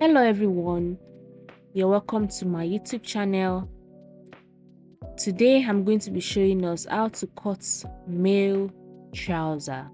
Hello everyone, you're welcome to my YouTube channel. Today I'm going to be showing us how to cut male trouser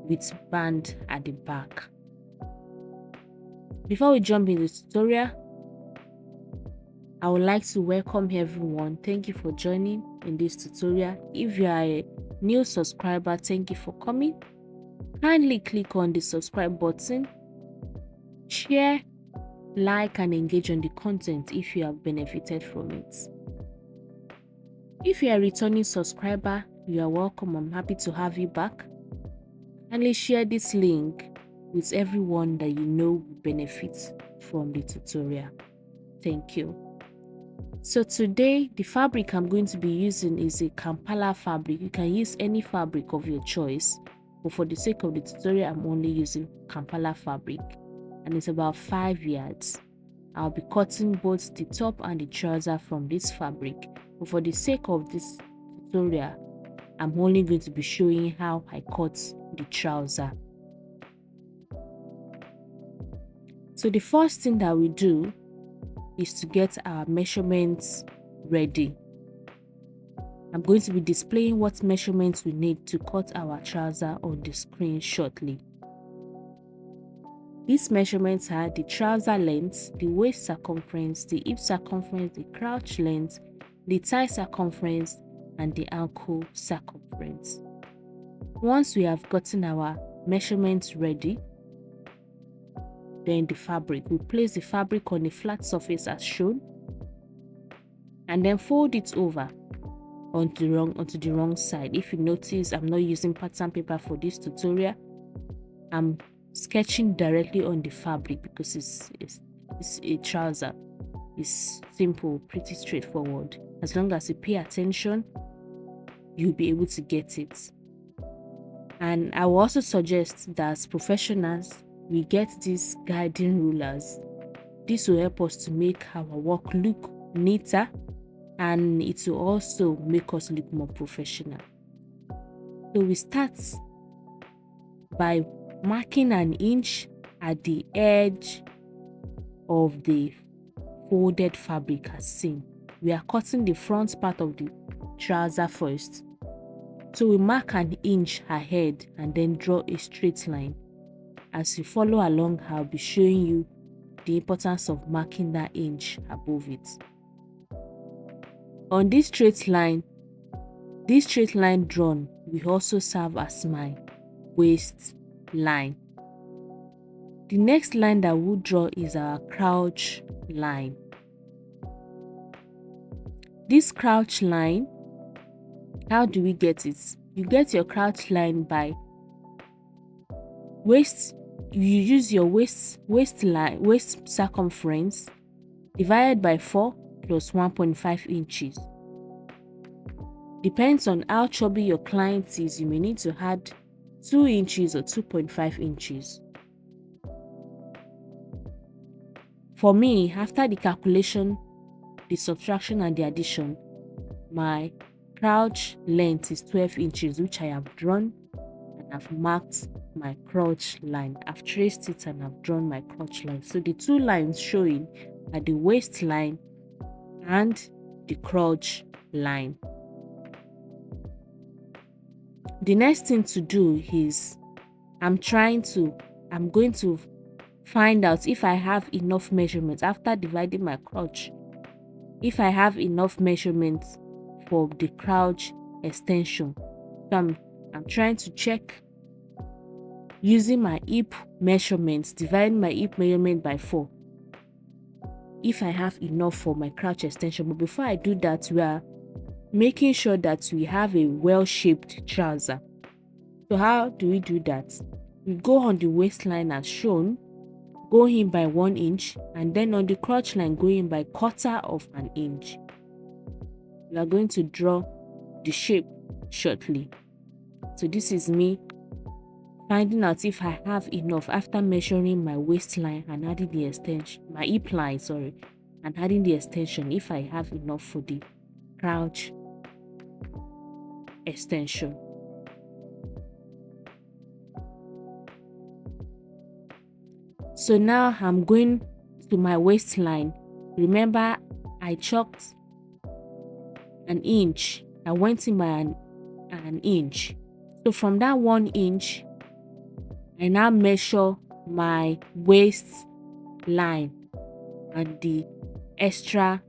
with band at the back. Before we jump into the tutorial, I would like to welcome everyone. Thank you for joining in this tutorial. If you are a new subscriber, thank you for coming. Kindly click on the subscribe button, share, like and engage on the content if you have benefited from it. If you are a returning subscriber, you are welcome. I'm happy to have you back. Kindly share this link with everyone that you know will benefit from the tutorial. Thank you. So today, the fabric I'm going to be using is a Kampala fabric. You can use any fabric of your choice, but for the sake of the tutorial, I'm only using Kampala fabric, and it's about 5 yards. I'll be cutting both the top and the trouser from this fabric, but for the sake of this tutorial, I'm only going to be showing how I cut the trouser. So the first thing that we do is to get our measurements ready. I'm going to be displaying what measurements we need to cut our trouser on the screen shortly. These measurements are the trouser length, the waist circumference, the hip circumference, the crouch length, the thigh circumference, and the ankle circumference. Once we have gotten our measurements ready, then we place the fabric on a flat surface as shown, and then fold it over onto the wrong side. If you notice, I'm not using pattern paper for this tutorial. I'm sketching directly on the fabric because it's a trouser. It's simple, pretty straightforward. As long as you pay attention, you'll be able to get it. And I will also suggest that as professionals, we get these guiding rulers. This will help us to make our work look neater, and it will also make us look more professional. So we start by marking an inch at the edge of the folded fabric as seen. We are cutting the front part of the trouser first. So we mark an inch ahead and then draw a straight line. As you follow along, I'll be showing you the importance of marking that inch above it. On this straight line drawn will also serve as my waist line. The next line that we'll draw is our crouch line. This crouch line, how do we get it? You get your crouch line by you use your waist circumference divided by 4 plus 1.5 inches. Depends on how chubby your client is, you may need to add 2 inches or 2.5 inches. For me, after the calculation, the subtraction and the addition, my crouch length is 12 inches, which I have drawn, and I've marked my crouch line. I've traced it and I've drawn my crouch line. So the two lines showing are the waist line and the crouch line. The next thing to do is I'm going to find out if I have enough measurements after dividing my crouch. If I have enough measurements for the crouch extension. So I'm trying to check using my hip measurements, dividing my hip measurement by 4. If I have enough for my crouch extension. But before I do that, we are making sure that we have a well-shaped trouser. So how do we do that? We go on the waistline as shown, go in by 1 inch, and then on the crotch line go in by 1/4 of an inch. We are going to draw the shape shortly. So this is me finding out if I have enough after measuring my waistline and adding the extension, my hip line, and adding the extension, if I have enough for the crouch extension. So now I'm going to my waistline. Remember, I chalked an inch. I went in by an inch. So from that 1 inch, I now measure my waist line and the extra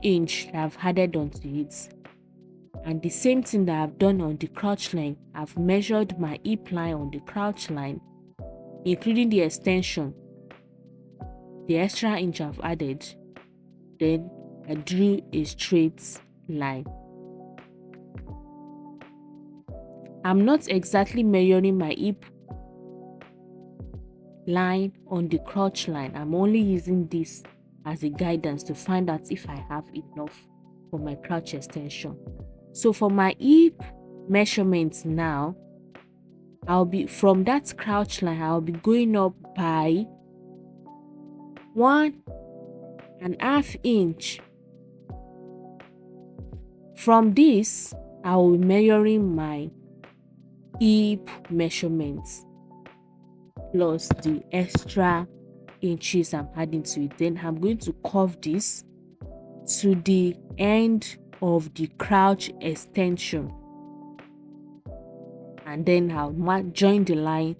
inch that I've added onto it. And the same thing that I've done on the crotch line, I've measured my hip line on the crotch line, including the extension, the extra inch I've added. Then I drew a straight line. I'm not exactly measuring my hip line on the crotch line. I'm only using this as a guidance to find out if I have enough for my crotch extension. So for my hip measurements now, I'll be from that crotch line, I'll be going up by 1.5 inch. From this, I will be measuring my hip measurements plus the extra inches I'm adding to it. Then I'm going to curve this to the end of the crotch extension, and then I'll join the line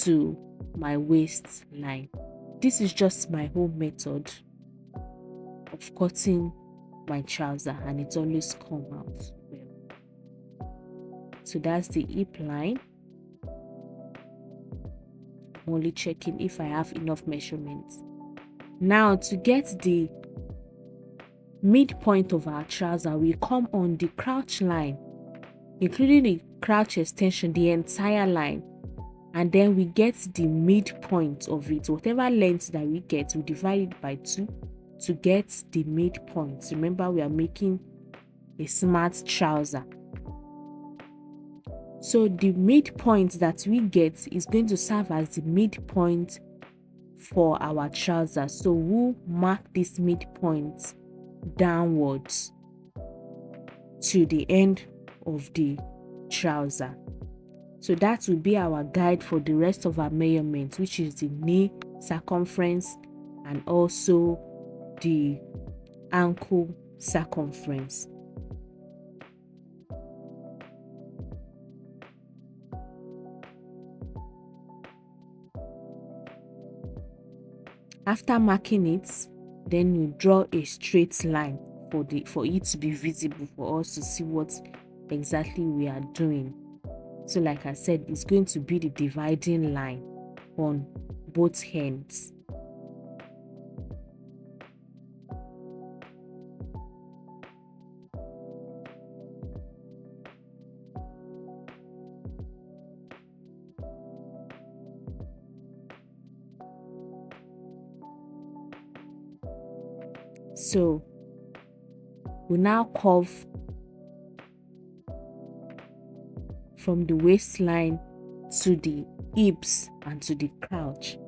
to my waistline. This is just my home method of cutting my trouser, and it always comes out well. So that's the hip line. I'm only checking if I have enough measurements. Now to get the midpoint of our trouser, we come on the crotch line, including the crotch extension, the entire line, and then we get the midpoint of it. Whatever length that we get, we divide it by 2 to get the midpoint. Remember, we are making a smart trouser. So the midpoint that we get is going to serve as the midpoint for our trouser. So we'll mark this midpoint downwards to the end of the trouser. So that will be our guide for the rest of our measurements, which is the knee circumference and also the ankle circumference. After marking it, then you draw a straight line for it to be visible for us to see what exactly we are doing. So like I said, it's going to be the dividing line on both ends. So we now curve from the waistline to the hips and to the crotch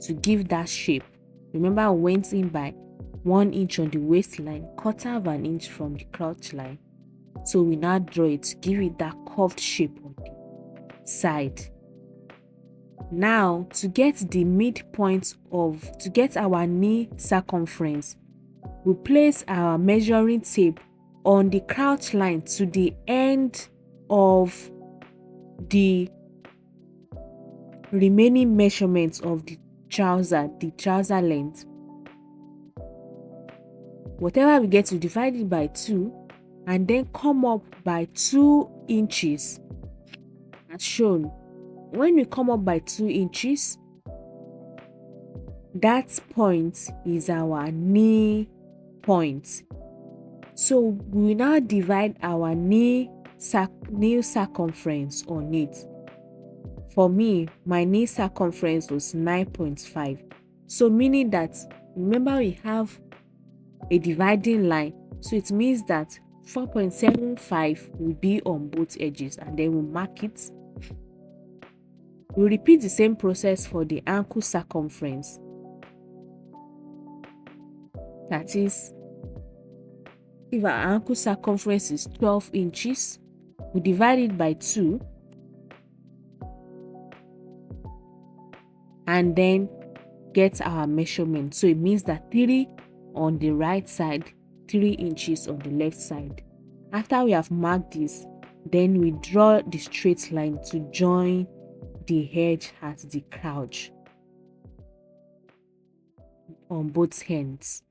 to give that shape. Remember, I went in by 1 inch on the waistline, 1/4 inch from the crotch line. So we now draw it to give it that curved shape on the side. Now to get the midpoint to get our knee circumference, we place our measuring tape on the crotch line to the end of the remaining measurements of the trouser length. Whatever we get, to divide it by 2 and then come up by 2 inches as shown. When we come up by 2 inches, that point is our knee point. So we now divide our knee circumference on it. For me, my knee circumference was 9.5. So meaning that, remember, we have a dividing line, so it means that 4.75 will be on both edges, and then we'll mark it. We'll repeat the same process for the ankle circumference. That is, if our ankle circumference is 12 inches, we divide it by 2 and then get our measurement. So it means that 3 on the right side, 3 inches on the left side. After we have marked this, then we draw the straight line to join the edge at the crouch on both ends.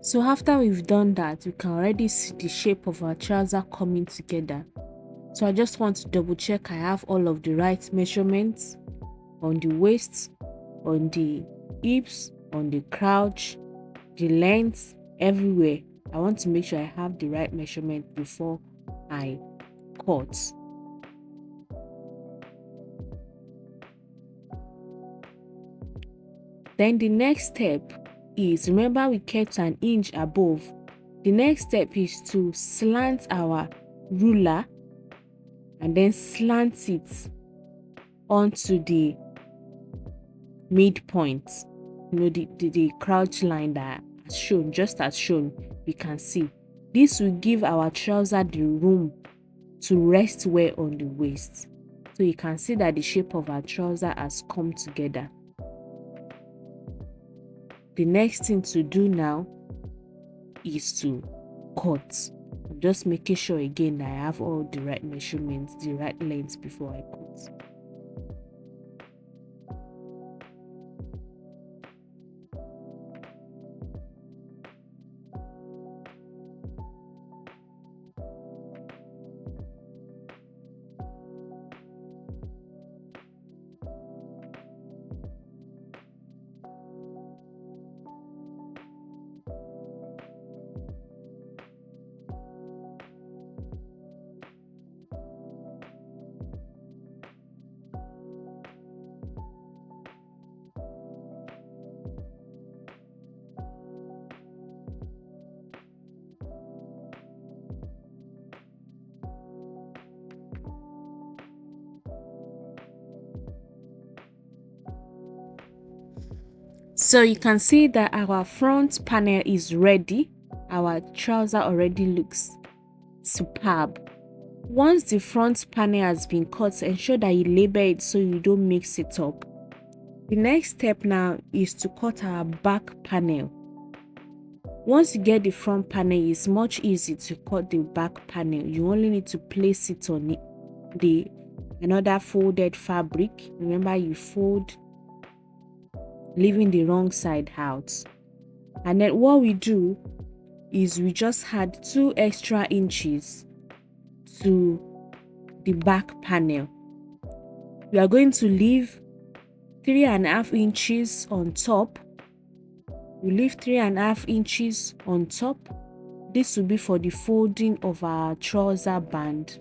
So after we've done that, we can already see the shape of our trouser coming together. So I just want to double check I have all of the right measurements on the waist, on the hips, on the crouch, the length, everywhere. I want to make sure I have the right measurement before I cut. Then the next step is, remember we kept an inch above. The next step is to slant our ruler and then slant it onto the midpoint. The crouch line that as shown, just as shown, we can see. This will give our trouser the room to rest well on the waist. So you can see that the shape of our trouser has come together. The next thing to do now is to cut. I'm just making sure again that I have all the right measurements, the right length before I cut. So you can see that our front panel is ready. Our trouser already looks superb. Once the front panel has been cut, ensure that you label it so you don't mix it up. The next step now is to cut our back panel. Once you get the front panel, it's much easier to cut the back panel. You only need to place it on another folded fabric. Remember, you fold, leaving the wrong side out. And then what we do is we just add 2 extra inches to the back panel. We are going to leave 3.5 inches on top. We leave 3.5 inches on top. This will be for the folding of our trouser band.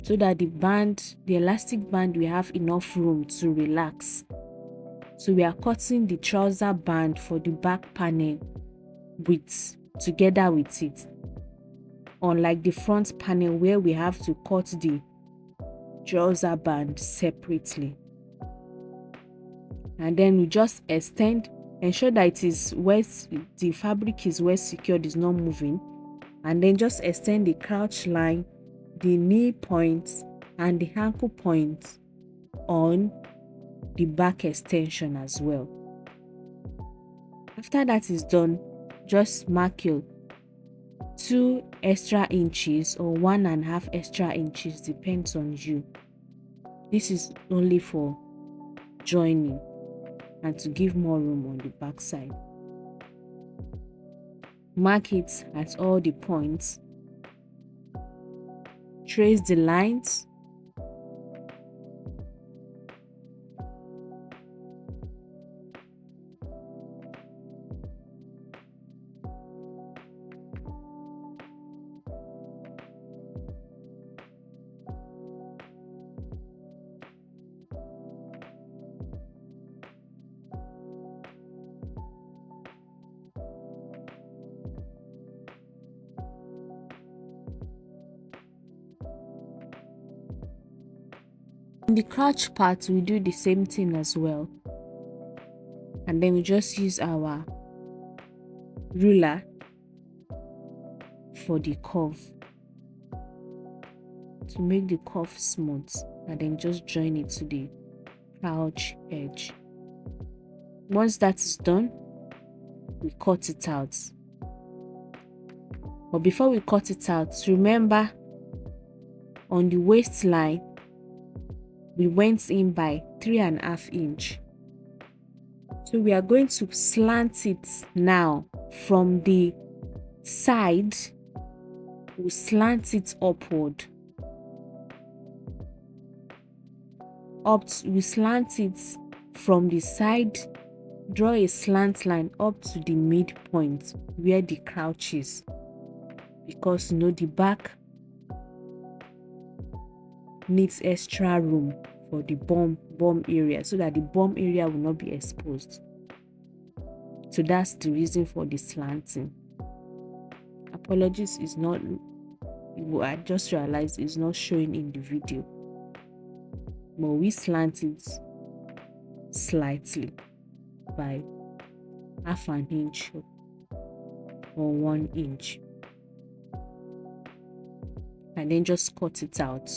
So that the elastic band, we have enough room to relax. So we are cutting the trouser band for the back panel together with it. Unlike the front panel where we have to cut the trouser band separately. And then we just extend, ensure that the fabric is well secured, is not moving. And then just extend the crouch line, the knee points and the ankle points on the back extension as well. After that is done, just mark your 2 extra inches or 1.5 extra inches, depends on you. This is only for joining and to give more room on the back side. Mark it at all the points. Trace the lines. In the crotch part, we do the same thing as well. And then we just use our ruler for the curve to make the curve smooth, and then just join it to the crouch edge. Once that is done, we cut it out. But before we cut it out, remember on the waistline we went in by 3.5 inches. So we are going to slant it now from the side. We slant it upward. We slant it from the side. Draw a slant line up to the midpoint where the crouch is, because the back needs extra room for the bum area, so that the bum area will not be exposed. So that's the reason for the slanting. Apologies, is not, I just realized it's not showing in the video, but we slant it slightly by 0.5 inch or 1 inch, and then just cut it out.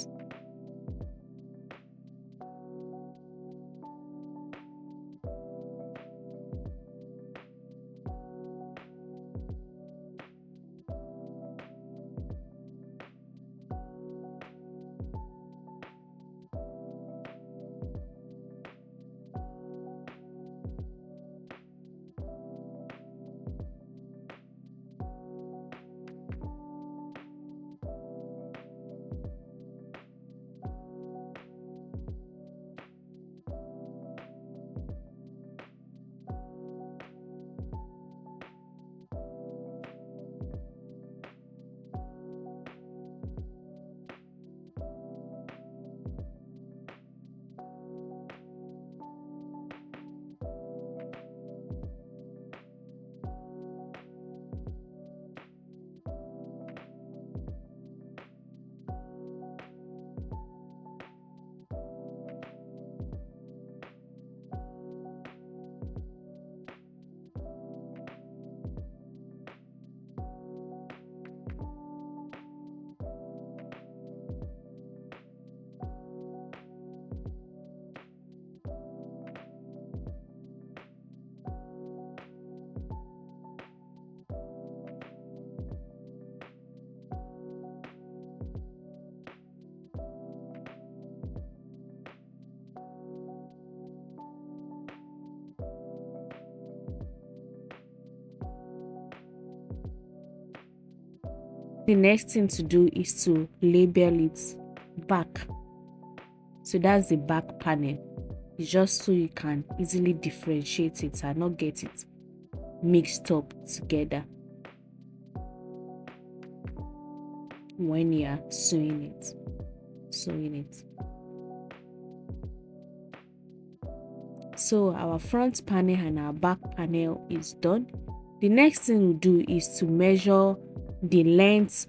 The next thing to do is to label it back. So that's the back panel. It's just so you can easily differentiate it and not get it mixed up together when you are sewing it. So our front panel and our back panel is done. The next thing we'll do is to measure the length,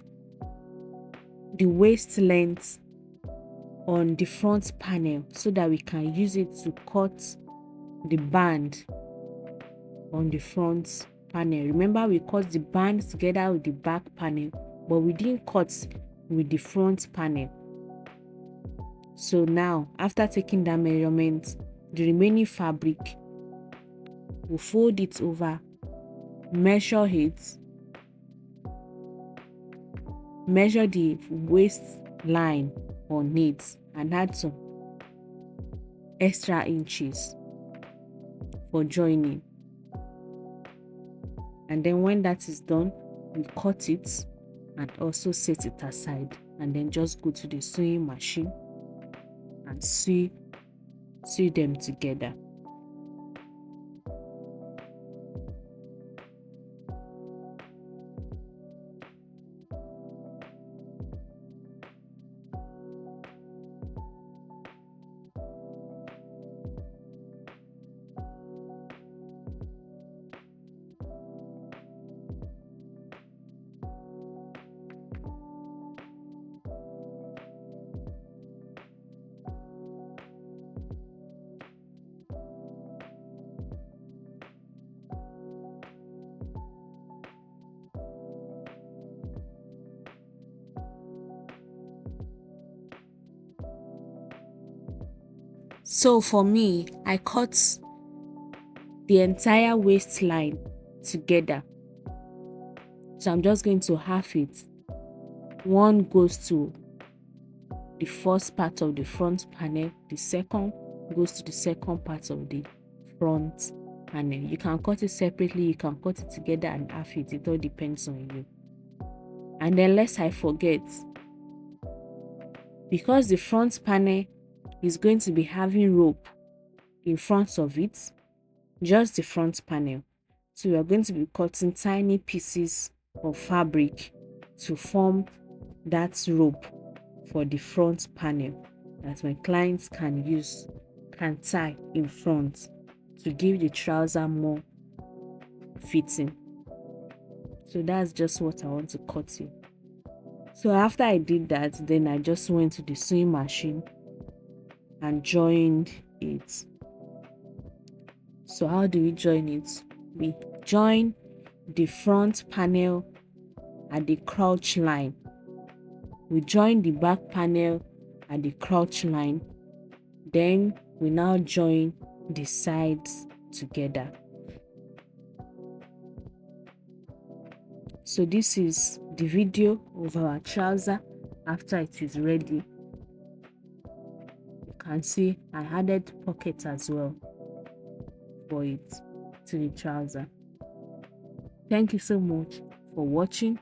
the waist length on the front panel, so that we can use it to cut the band on the front panel. Remember, we cut the band together with the back panel, but we didn't cut with the front panel. So now, after taking that measurement, the remaining fabric, we'll fold it over, measure it, measure the waistline on it, and add some extra inches for joining. And then when that is done, we cut it and also set it aside, and then just go to the sewing machine and sew them together. So for me, I cut the entire waistline together. So I'm just going to half it. One goes to the first part of the front panel, the second goes to the second part of the front panel. You can cut it separately, you can cut it together and half it. It all depends on you. And then lest I forget, because the front panel is going to be having rope in front of it, just the front panel. So we are going to be cutting tiny pieces of fabric to form that rope for the front panel that my clients can tie in front to give the trouser more fitting. So that's just what I want to cut in. So after I did that, then I just went to the sewing machine and joined it. So how do we join it? We join the front panel at the crotch line. We join the back panel at the crotch line. Then we now join the sides together. So this is the video of our trouser after it is ready. You can see I added pockets as well for it to the trouser. Thank you so much for watching.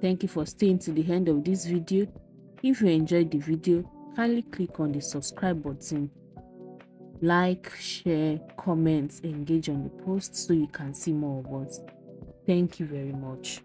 Thank you for staying to the end of this video. If you enjoyed the video, kindly click on the subscribe button. Like, share, comment, engage on the post so you can see more of us. Thank you very much.